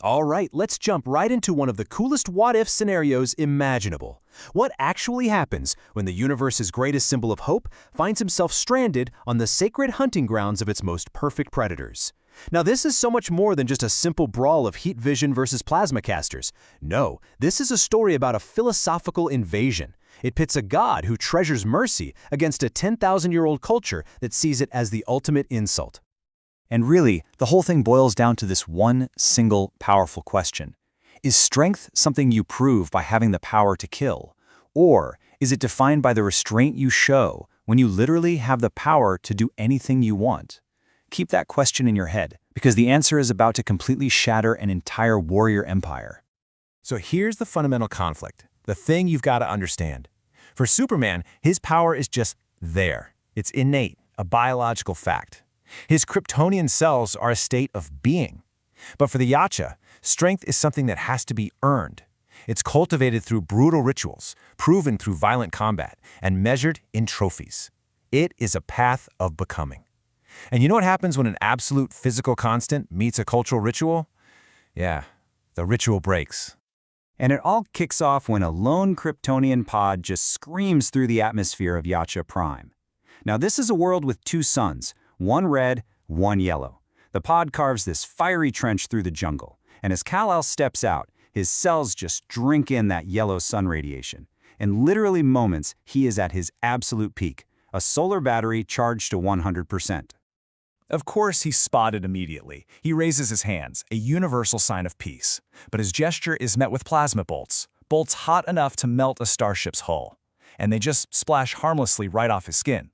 All right, let's jump right into one of the coolest what-if scenarios imaginable. What actually happens when the universe's greatest symbol of hope finds himself stranded on the sacred hunting grounds of its most perfect predators? Now, this is so much more than just a simple brawl of heat vision versus plasma casters. No, this is a story about a philosophical invasion. It pits a god who treasures mercy against a 10,000-year-old culture that sees it as the ultimate insult. And really, the whole thing boils down to this one single powerful question. Is strength something you prove by having the power to kill? Or is it defined by the restraint you show when you literally have the power to do anything you want? Keep that question in your head, because the answer is about to completely shatter an entire warrior empire. So here's the fundamental conflict, the thing you've got to understand. For Superman, his power is just there. It's innate, a biological fact. His Kryptonian cells are a state of being. But for the Yautja, strength is something that has to be earned. It's cultivated through brutal rituals, proven through violent combat, and measured in trophies. It is a path of becoming. And you know what happens when an absolute physical constant meets a cultural ritual? Yeah, the ritual breaks. And it all kicks off when a lone Kryptonian pod just screams through the atmosphere of Yautja Prime. Now, this is a world with two suns, one red, one yellow. The pod carves this fiery trench through the jungle, and as Kal-El steps out, his cells just drink in that yellow sun radiation. In literally moments, he is at his absolute peak, a solar battery charged to 100%. Of course, he's spotted immediately. He raises his hands, a universal sign of peace. But his gesture is met with plasma bolts hot enough to melt a starship's hull. And they just splash harmlessly right off his skin.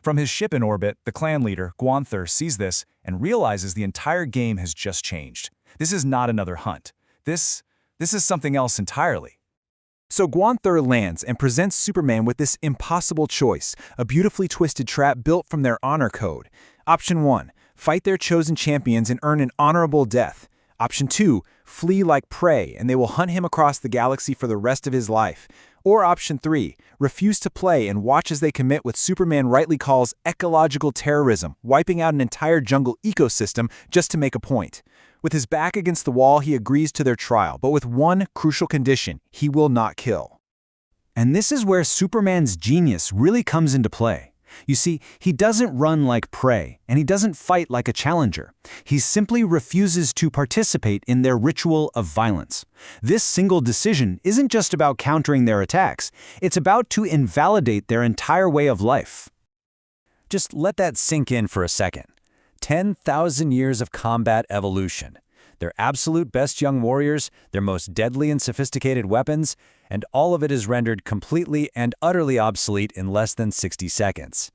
From his ship in orbit, the clan leader, Guanther, sees this and realizes the entire game has just changed. This is not another hunt. This is something else entirely. So Guanther lands and presents Superman with this impossible choice, a beautifully twisted trap built from their honor code. Option 1, fight their chosen champions and earn an honorable death. Option 2, flee like prey and they will hunt him across the galaxy for the rest of his life. Or option 3, refuse to play and watch as they commit what Superman rightly calls ecological terrorism, wiping out an entire jungle ecosystem just to make a point. With his back against the wall, he agrees to their trial, but with one crucial condition: he will not kill. And this is where Superman's genius really comes into play. You see, he doesn't run like prey, and he doesn't fight like a challenger. He simply refuses to participate in their ritual of violence. This single decision isn't just about countering their attacks, it's about to invalidate their entire way of life. Just let that sink in for a second. 10,000 years of combat evolution. Their absolute best young warriors, their most deadly and sophisticated weapons, and all of it is rendered completely and utterly obsolete in less than 60 seconds.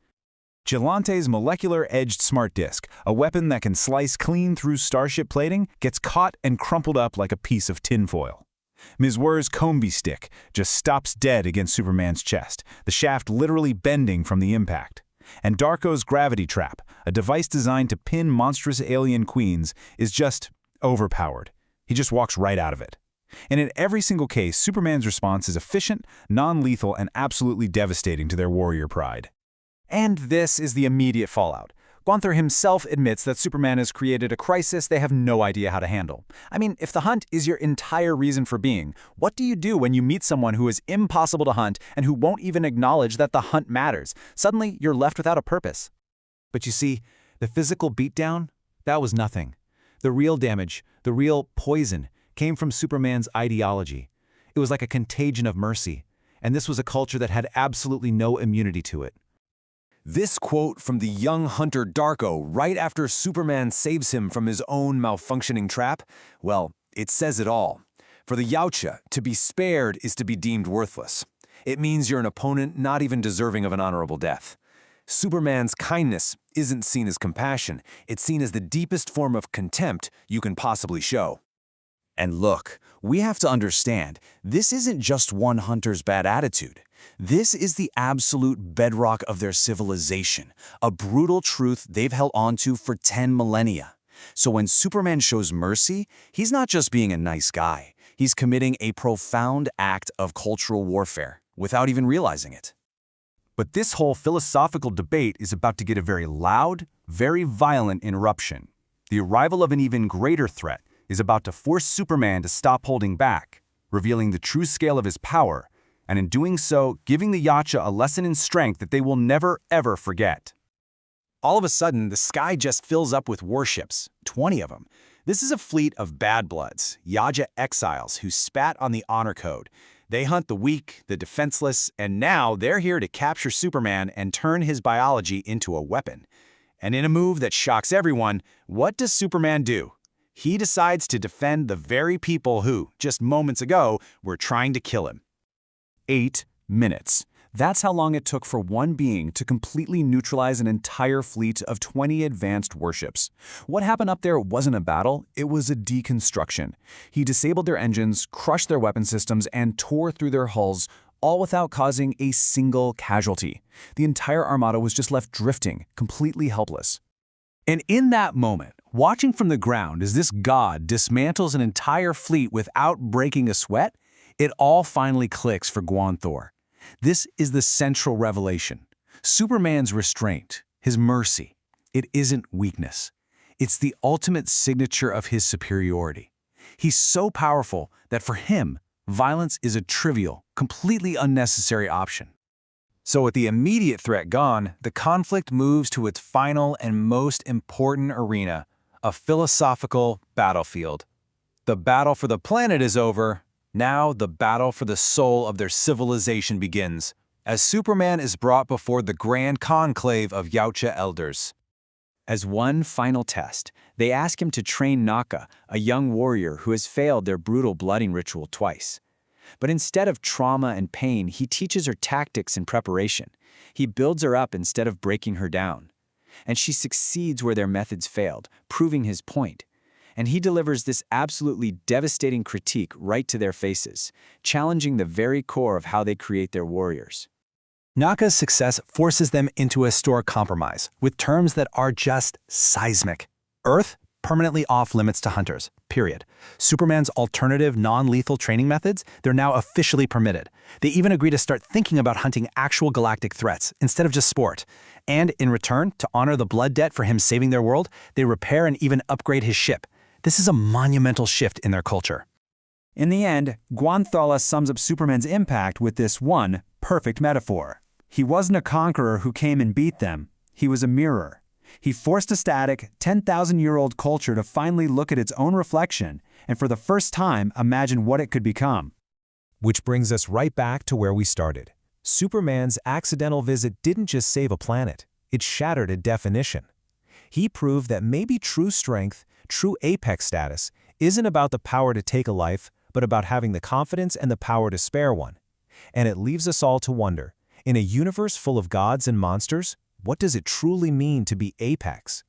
Gelante's molecular-edged smart disk, a weapon that can slice clean through starship plating, gets caught and crumpled up like a piece of tinfoil. Mizwer's Combi stick just stops dead against Superman's chest, the shaft literally bending from the impact. And Darko's gravity trap, a device designed to pin monstrous alien queens, is just overpowered. He just walks right out of it. And in every single case, Superman's response is efficient, non-lethal, and absolutely devastating to their warrior pride. And this is the immediate fallout. Guanther himself admits that Superman has created a crisis they have no idea how to handle. I mean, if the hunt is your entire reason for being, what do you do when you meet someone who is impossible to hunt and who won't even acknowledge that the hunt matters? Suddenly, you're left without a purpose. But you see, the physical beatdown, that was nothing. The real damage, the real poison, came from Superman's ideology. It was like a contagion of mercy, and this was a culture that had absolutely no immunity to it. This quote from the young hunter Darko right after Superman saves him from his own malfunctioning trap, well, it says it all. For the Yautja, to be spared is to be deemed worthless. It means you're an opponent not even deserving of an honorable death. Superman's kindness isn't seen as compassion, it's seen as the deepest form of contempt you can possibly show. And look, we have to understand, this isn't just one hunter's bad attitude. This is the absolute bedrock of their civilization, a brutal truth they've held onto for 10 millennia. So when Superman shows mercy, he's not just being a nice guy. He's committing a profound act of cultural warfare without even realizing it. But this whole philosophical debate is about to get a very loud, very violent interruption. The arrival of an even greater threat, is about to force Superman to stop holding back, revealing the true scale of his power, and in doing so, giving the Yautja a lesson in strength that they will never, ever forget. All of a sudden, the sky just fills up with warships, 20 of them. This is a fleet of bad bloods, Yautja exiles who spat on the honor code. They hunt the weak, the defenseless, and now they're here to capture Superman and turn his biology into a weapon. And in a move that shocks everyone, what does Superman do? He decides to defend the very people who, just moments ago, were trying to kill him. 8 minutes. That's how long it took for one being to completely neutralize an entire fleet of 20 advanced warships. What happened up there wasn't a battle, it was a deconstruction. He disabled their engines, crushed their weapon systems, and tore through their hulls, all without causing a single casualty. The entire armada was just left drifting, completely helpless. And in that moment, watching from the ground as this god dismantles an entire fleet without breaking a sweat, it all finally clicks for Thor. This is the central revelation. Superman's restraint, his mercy, it isn't weakness. It's the ultimate signature of his superiority. He's so powerful that for him, violence is a trivial, completely unnecessary option. So with the immediate threat gone, the conflict moves to its final and most important arena, a philosophical battlefield. The battle for the planet is over. Now the battle for the soul of their civilization begins, as Superman is brought before the grand conclave of Yautja elders. As one final test, they ask him to train Naka, a young warrior who has failed their brutal blooding ritual twice. But instead of trauma and pain, he teaches her tactics and preparation. He builds her up instead of breaking her down. And she succeeds where their methods failed, proving his point. And he delivers this absolutely devastating critique right to their faces, challenging the very core of how they create their warriors. Naka's success forces them into a historic compromise, with terms that are just seismic. Earth, permanently off limits to hunters, period. Superman's alternative, non-lethal training methods, they're now officially permitted. They even agree to start thinking about hunting actual galactic threats, instead of just sport. And in return, to honor the blood debt for him saving their world, they repair and even upgrade his ship. This is a monumental shift in their culture. In the end, Thor sums up Superman's impact with this one perfect metaphor. He wasn't a conqueror who came and beat them. He was a mirror. He forced a static, 10,000-year-old culture to finally look at its own reflection and for the first time imagine what it could become. Which brings us right back to where we started. Superman's accidental visit didn't just save a planet, it shattered a definition. He proved that maybe true strength, true apex status, isn't about the power to take a life, but about having the confidence and the power to spare one. And it leaves us all to wonder, in a universe full of gods and monsters, what does it truly mean to be apex?